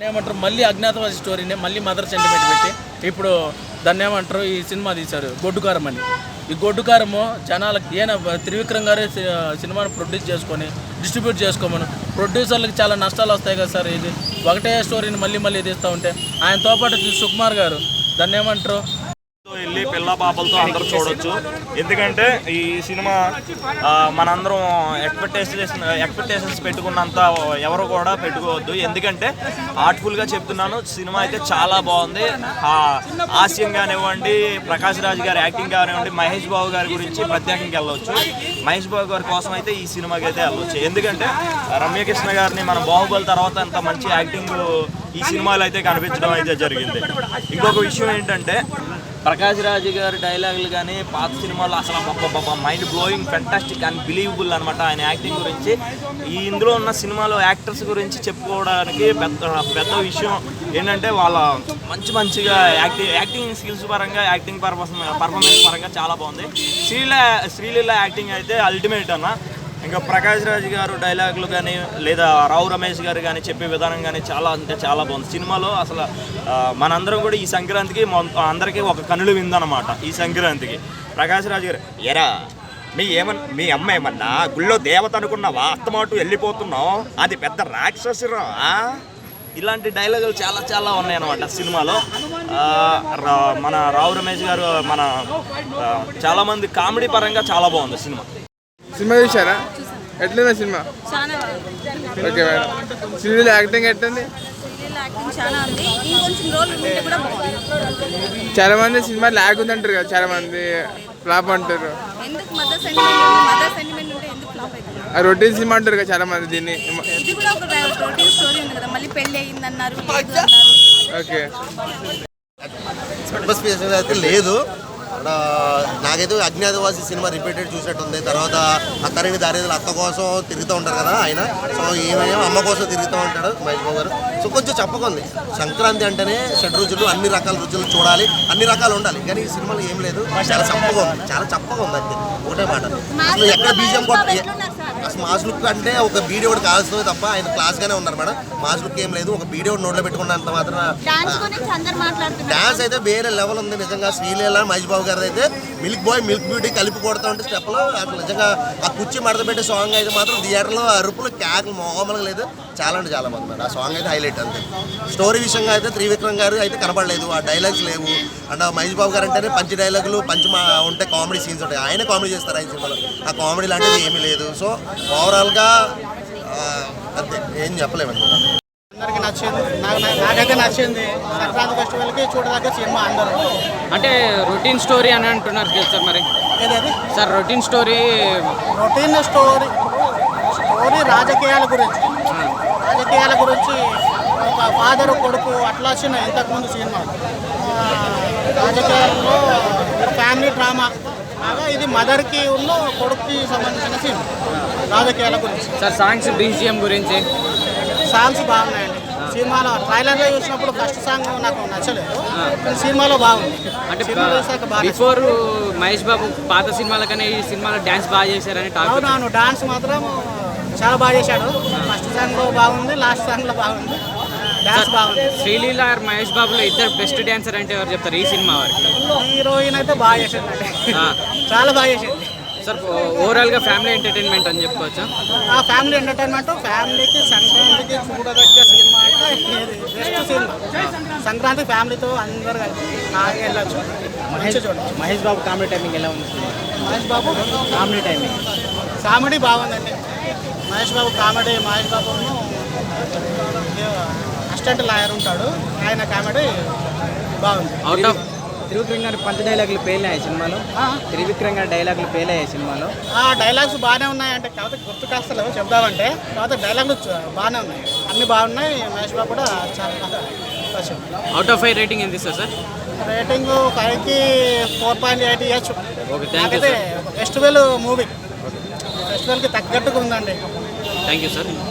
ఏమంటారు మళ్ళీ అజ్ఞాతవాసి స్టోరీని మళ్ళీ మదర్ సెంటిమెంట్ పెట్టి ఇప్పుడు దాన్ని ఏమంటారు ఈ సినిమా తీశారు గొడ్డుకారం అని. ఈ గొడ్డుకారము జనాలకి ఈయన త్రివిక్రమ్ గారే సినిమాను ప్రొడ్యూస్ చేసుకొని డిస్ట్రిబ్యూట్ చేసుకోమను. ప్రొడ్యూసర్లకు చాలా నష్టాలు వస్తాయి కదా సార్. ఇది ఒకటే స్టోరీని మళ్ళీ మళ్ళీ తీస్తూ ఉంటే ఆయనతో పాటు సుకుమార్ గారు దాన్ని ఏమంటారు వెళ్ళి పిల్ల పాపలతో అందరూ చూడొచ్చు. ఎందుకంటే ఈ సినిమా మనందరం ఎక్స్పెక్టేషన్స్ పెట్టుకున్నంత ఎవరు కూడా పెట్టుకోవద్దు. ఎందుకంటే ఆర్ట్ఫుల్గా చెప్తున్నాను, సినిమా అయితే చాలా బాగుంది. హాస్యం కానివ్వండి, ప్రకాష్ రాజ్ గారి యాక్టింగ్ కానివ్వండి, మహేష్ బాబు గారి గురించి ప్రత్యేకంగా వెళ్ళవచ్చు. మహేష్ బాబు గారి కోసం అయితే ఈ సినిమాకి అయితే వెళ్ళవచ్చు. ఎందుకంటే రమ్యకృష్ణ గారిని మన బాహుబలి తర్వాత అంత మంచి యాక్టింగ్ ఈ సినిమాలో అయితే కనిపించడం అయితే జరిగింది. ఇంకొక విషయం ఏంటంటే ప్రకాష్ రాజ్ గారి డైలాగులు కానీ పాత సినిమాలో అసలు mind blowing, fantastic and believable అనమాట. ఆయన యాక్టింగ్ గురించి ఇందులో ఉన్న సినిమాలో యాక్టర్స్ గురించి చెప్పుకోవడానికి పెద్ద విషయం ఏంటంటే వాళ్ళ మంచిగా యాక్టింగ్ స్కిల్స్ పరంగా, యాక్టింగ్ పర్ఫార్మెన్స్ పరంగా చాలా బాగుంది. శ్రీలీల యాక్టింగ్ అయితే అల్టిమేట్ అన్న. ఇంకా ప్రకాష్ రాజ్ గారు డైలాగులు కానీ లేదా రావు రమేష్ గారు కానీ చెప్పే విధానం కానీ చాలా అంటే చాలా బాగుంది సినిమాలో. అసలు మనందరం కూడా ఈ సంక్రాంతికి అందరికీ ఒక కనులు విందనమాట. ఈ సంక్రాంతికి ప్రకాష్ రాజ్ గారు ఎరా మీ అమ్మ ఏమన్నా గుళ్ళో దేవత అనుకున్నావా, అత్తమాటు వెళ్ళిపోతున్నావు, అది పెద్ద రాక్షసురా. ఇలాంటి డైలాగులు చాలా ఉన్నాయన్నమాట సినిమాలో. మన రావు రమేష్ గారు చాలామంది కామెడీ పరంగా చాలా బాగుంది సినిమా. సినిమా చూసారా? ఎట్లుందా cinema? Okay madam. Sreeleela acting ఎట్లుంది? చాలా మంది సినిమా ల్యాగ్ ఉంది అంటారు కదా, చాలా మంది ఫ్లాప్ అంటారు. రొటీన్ సినిమా అంటారు కదా చాలా మంది దీన్ని. ఓకే అయితే లేదు. నాకైతే అజ్ఞాతవాసి సినిమా రిపీటెడ్ చూసినట్టుంది. తర్వాత అక్కడిని దారిలో అత్త కోసం తిరుగుతూ ఉంటారు కదా ఆయన. సో ఈమె అమ్మ కోసం తిరుగుతూ ఉంటాడు మహేష్ బాబు గారు. సో కొంచెం చెప్పకుంది. సంక్రాంతి అంటేనే షడ్రుచులు, అన్ని రకాల రుచులు చూడాలి, అన్ని రకాలు ఉండాలి. కానీ ఈ సినిమాలో ఏం లేదు, చాలా చప్పగా ఉంది అంతే. ఒకటే మాట, అసలు ఎక్కడ బీజం అసలు మాస్ లుక్ అంటే ఒక బీడీ ఒకటి కాల్స్తుంది తప్ప ఆయన క్లాస్గానే ఉన్నారు మేడం. మాస్ లుక్ ఏం లేదు. ఒక బీడీ ఒకటి నోట్లో పెట్టుకున్నంత మాత్రం డాన్స్ అయితే వేరే లెవెల్ ఉంది నిజంగా. శ్రీలీల మహేష్ బాబు గారిది అయితే మిల్క్ బాయ్ మిల్క్ బ్యూటీ కలిపి కొడతా ఉంటే స్టెప్లో అసలు నిజంగా ఆ కుర్చీ మడత పెట్టే సాంగ్ అయితే మాత్రం థియేటర్లో అరుపులు క్యాకులు మామూలుగా లేదు. చాలా అంటే చాలా బాగుంది మేడం. ఆ సాంగ్ అయితే హైలైట్ అంతే. స్టోరీ విషయంగా అయితే త్రివిక్రమ్ గారు అయితే కనపడలేదు, ఆ డైలాగ్స్ లేవు. అండ్ మహేష్ బాబు గారు అంటేనే పంచి డైలాగులు ఉంటాయి, కామెడీ సీన్స్ ఉంటాయి. ఆయనే కామెడీ చేస్తారు ఆయన సినిమాలో. ఆ కామెడీ లాంటిది ఏమీ లేదు. సో ఓవరాల్గా అంతే, ఏం చెప్పలేమండి. అందరికి నచ్చింది, నాకైతే నచ్చింది. సంక్రాంతి ఫెస్టివల్కి చూడదగ్గ సినిమా అందరూ. అంటే రొటీన్ స్టోరీ అని అంటున్నారు కదా సార్, మరి ఏదది సార్ రొటీన్ స్టోరీ రాజకీయాల గురించి ఒక ఫాదర్ కొడుకు అట్లా వచ్చిన ఇంతకుముందు సినిమా రాజకీయాల్లో ఫ్యామిలీ డ్రామా లాగా ఇది మదర్కి ఉన్న కొడుకుకి సంబంధించిన సినిమా రాజకీయాల గురించి. సార్ సాంగ్స్ బీజిఎం గురించి సాంగ్స్ బాగున్నాయండి. సినిమాలో ట్రైలర్లో చూసినప్పుడు ఫస్ట్ సాంగ్ నాకు నచ్చలేదు, సినిమాలో బాగుంది. అంటే బిఫోర్ మహేష్ బాబు పాత సినిమాల కన్నా ఈ సినిమాలో డ్యాన్స్ బాగా చేశారని టాక్. అవునవును, డాన్స్ మాత్రం చాలా బాగా చేశాడు. ఫస్ట్ సాంగ్లో బాగుంది, లాస్ట్ సాంగ్లో బాగుంది, డాన్స్ బాగుంది. శ్రీలీల మహేష్ బాబులో ఇద్దరు బెస్ట్ డాన్సర్ అంటే ఎవరు చెప్తారు ఈ సినిమా వారికి? హీరోయిన్ అయితే బాగా చేశాడు, చాలా బాగా చేశాడు. సార్ ఓవరాల్గా ఫ్యామిలీ ఎంటర్టైన్మెంట్ అని చెప్పుకోవచ్చు. ఫ్యామిలీ ఎంటర్టైన్మెంట్, ఫ్యామిలీకి సంక్రాంతికి చూడదగ్గ సినిమా అంటే బెస్ట్ సినిమా. సంక్రాంతి ఫ్యామిలీతో అందరూ వెళ్ళచ్చు. మహేష్ బాబు కామెడీ టైమింగ్ ఎలా ఉంది? మహేష్ బాబు కామెడీ బాగుందండి. మహేష్ బాబు అసిస్టెంట్ లాయర్ ఉంటాడు, ఆయన కామెడీ బాగుంది. అవుట్ ఆఫ్ త్రివిక్రమ్ గారి పంచ డైలాగులు పేలాయి సినిమాలో. త్రివిక్రమ్ గారి డైలాగులు పేలాయి సినిమాలో. డైలాగ్స్ బాగానే ఉన్నాయంటే, కాకపోతే గుర్తు కాస్తలేవు చెప్దామంటే. కాకపోతే డైలాగులు బాగానే ఉన్నాయి, అన్ని బాగున్నాయి. మహేష్ బాబు కూడా చాలా బాగా. అవుట్ ఆఫ్ 5 రేటింగ్ ఎంత ఇస్తారు సార్? రేటింగ్ 5కి 4.8 ఇవ్వచ్చు. Okay, thank you sir. Festival movie, ఫెస్టివల్కి తగ్గట్టుగా ఉందండి. Thank you sir.